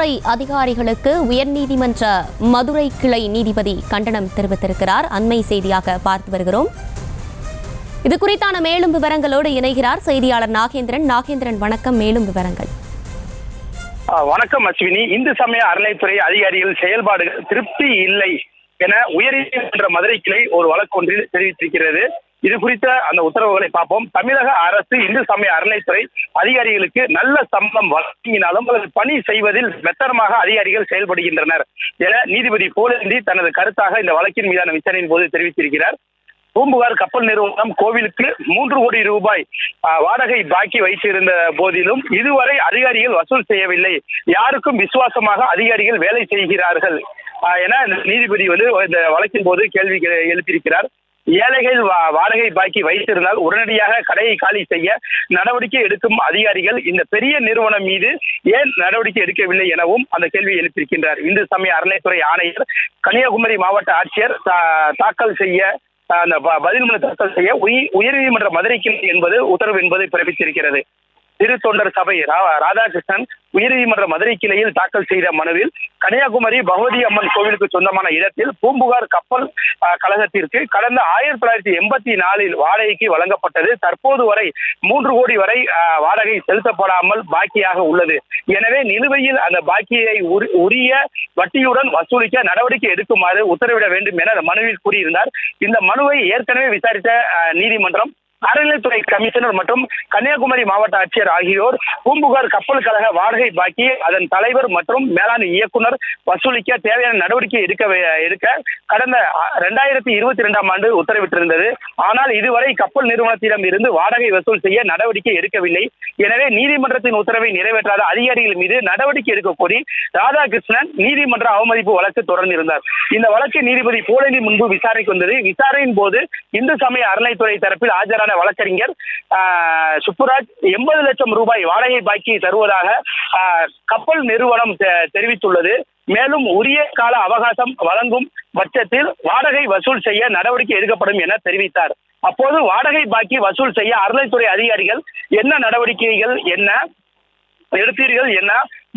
அறநிலைத்துறை அதிகாரிகளுக்கு உயர்நீதிமன்ற மதுரை கிளை நீதிபதி கண்டனம் தெரிவித்திருக்கிறார். அண்மை செய்தியாக பார்த்து வருகிறோம். இது குறித்தான மேலும் விவரங்களோடு இணைகிறார் செய்தியாளர் நாகேந்திரன். நாகேந்திரன், வணக்கம். மேலும் விவரங்கள். வணக்கம் அஸ்வினி. இந்து சமய அறநிலைத்துறை அதிகாரிகள் செயல்பாடுகள் திருப்தி இல்லை என உயர்நீதிமன்ற மதுரை கிளை ஒரு வழக்கு ஒன்றில் தெரிவித்திருக்கிறது. இது குறித்த அந்த உத்தரவுகளை பார்ப்போம். தமிழக அரசு இந்து சமய அறநிலைத்துறை அதிகாரிகளுக்கு நல்ல சம்பளம் வழங்கினாலும் பணி செய்வதில் மெத்தனமாக அதிகாரிகள் செயல்படுகின்றனர் என நீதிபதி போலந்தி தனது கருத்தாக இந்த வழக்கின் மீதான விசாரணையின் போது தெரிவித்திருக்கிறார். பூம்புகார் கப்பல் நிறுவனம் கோவிலுக்கு 3 கோடி ரூபாய் வாடகை பாக்கி வைத்திருந்த போதிலும் இதுவரை அதிகாரிகள் வசூல் செய்யவில்லை. யாருக்கும் விசுவாசமாக அதிகாரிகள் வேலை செய்கிறார்கள் என நீதிபதி இந்த வழக்கின் போது கேள்வி எழுப்பியிருக்கிறார். ஏழைகள் வாடகை பாக்கி வைத்திருந்தால் உடனடியாக கடையை காலி செய்ய நடவடிக்கை எடுக்கும் அதிகாரிகள் இந்த பெரிய நிறுவனம் மீது ஏன் நடவடிக்கை எடுக்கவில்லை எனவும் அந்த கேள்வியை எழுப்பியிருக்கின்றார். இந்து சமய அறநிலைத்துறை ஆணையர் கன்னியாகுமரி மாவட்ட ஆட்சியர் தாக்கல் செய்ய அந்த பதில் மனு தாக்கல் செய்ய உயர்நீதிமன்ற மதுரை கிளை என்பது உத்தரவு என்பதை பிறப்பித்திருக்கிறது. திரு தொண்டர் சபை ராதாகிருஷ்ணன் உயர்நீதிமன்ற மதுரை கிளையில் தாக்கல் செய்த மனுவில் கன்னியாகுமரி பகவதி அம்மன் கோவிலுக்கு சொந்தமான இடத்தில் பூம்புகார் கப்பல் கழகத்திற்கு கடந்த 1984 வாடகைக்கு வழங்கப்பட்டது. தற்போது வரை 3 கோடி வரை வாடகை செலுத்தப்படாமல் பாக்கியாக உள்ளது. எனவே நிலுவையில் அந்த பாக்கியை உரிய வட்டியுடன் வசூலிக்க நடவடிக்கை எடுக்குமாறு உத்தரவிட வேண்டும் என அந்த மனுவில் கூறியிருந்தார். இந்த மனுவை ஏற்கனவே விசாரித்த நீதிமன்றம் அறநிலைத்துறை கமிஷனர் மற்றும் கன்னியாகுமரி மாவட்ட ஆட்சியர் ஆகியோர் பூம்புகார் கப்பல் கழக வாடகை பாக்கி அதன் தலைவர் மற்றும் மேலாண் இயக்குனர் வசூலிக்க தேவையான நடவடிக்கை எடுக்க கடந்த 2022ஆம் ஆண்டு உத்தரவிட்டிருந்தது. ஆனால் இதுவரை கப்பல் நிறுவனத்திடம் இருந்து வாடகை வசூல் செய்ய நடவடிக்கை எடுக்கவில்லை. எனவே நீதிமன்றத்தின் உத்தரவை நிறைவேற்றாத அதிகாரிகள் மீது நடவடிக்கை எடுக்க கோரி ராதாகிருஷ்ணன் நீதிமன்ற அவமதிப்பு வழக்கு தொடர்ந்திருந்தார். இந்த வழக்கு நீதிபதி போலந்தி முன்பு விசாரணைக்கு வந்தது. விசாரணையின் போது இந்து சமய அறநிலைத்துறை தரப்பில் ஆஜரான வழக்கறிஞர் சுப்புராஜ் 80 லட்சம் ரூபாய் வாடகை பாக்கி தருவதாக கப்பல் நிறுவனம் தெரிவித்துள்ளது. மேலும் உரிய கால அவகாசம் வழங்கும் பட்சத்தில் வாடகை வசூல் செய்ய நடவடிக்கை எடுக்கப்படும் என தெரிவித்தார். அப்போது வாடகை பாக்கி வசூல் செய்ய அறநிலைத்துறை அதிகாரிகள் என்ன நடவடிக்கைகள் எடுத்தீர்கள் என்ன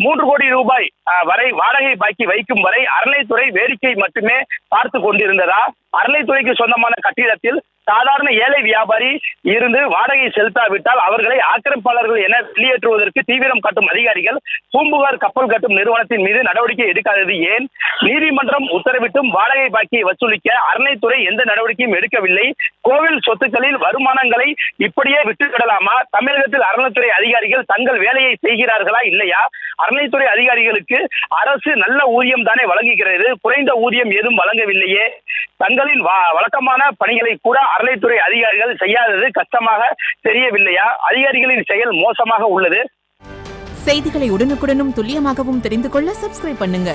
3 கோடி ரூபாய் வரை வாடகை பாக்கி வைக்கும் வரை அறநிலைத்துறை வேடிக்கை மட்டுமே பார்த்து கொண்டிருந்ததா? அறநிலைத்துறைக்கு சொந்தமான கட்டிடத்தில் சாதாரண ஏழை வியாபாரி இருந்து வாடகை செலுத்தாவிட்டால் அவர்களை ஆக்கிரமிப்பாளர்கள் என வெளியேற்றுவதற்கு தீவிரம் காட்டும் அதிகாரிகள் பூம்புகார் கப்பல் கட்டும் நிறுவனத்தின் மீது நடவடிக்கை எடுக்காதது ஏன்? நீதிமன்றம் உத்தரவிட்டும் வாடகை பாக்கியை வசூலிக்க அறநிலைத்துறை எந்த நடவடிக்கையும் எடுக்கவில்லை. கோவில் சொத்துக்களில் வருமானங்களை இப்படியே விட்டுவிடலாமா? தமிழகத்தில் அறநிலைத்துறை அதிகாரிகள் தங்கள் வேலையை செய்கிறார்களா இல்லையா? அறநிலைத்துறை அதிகாரிகளுக்கு அரசு நல்ல ஊதியம் தானே வழங்குகிறது, குறைந்த ஊதியம் ஏதும் வழங்கவில்லையே. தங்களின் வழக்கமான பணிகளை கூட அறநிலைத்துறை அதிகாரிகள் செய்யாதது கஷ்டமாக தெரியவில்லையா? அதிகாரிகளின் செயல் மோசமாக உள்ளது. செய்திகளை உடனுக்குடனும் துல்லியமாகவும் தெரிந்து கொள்ள சப்ஸ்கிரைப் பண்ணுங்க.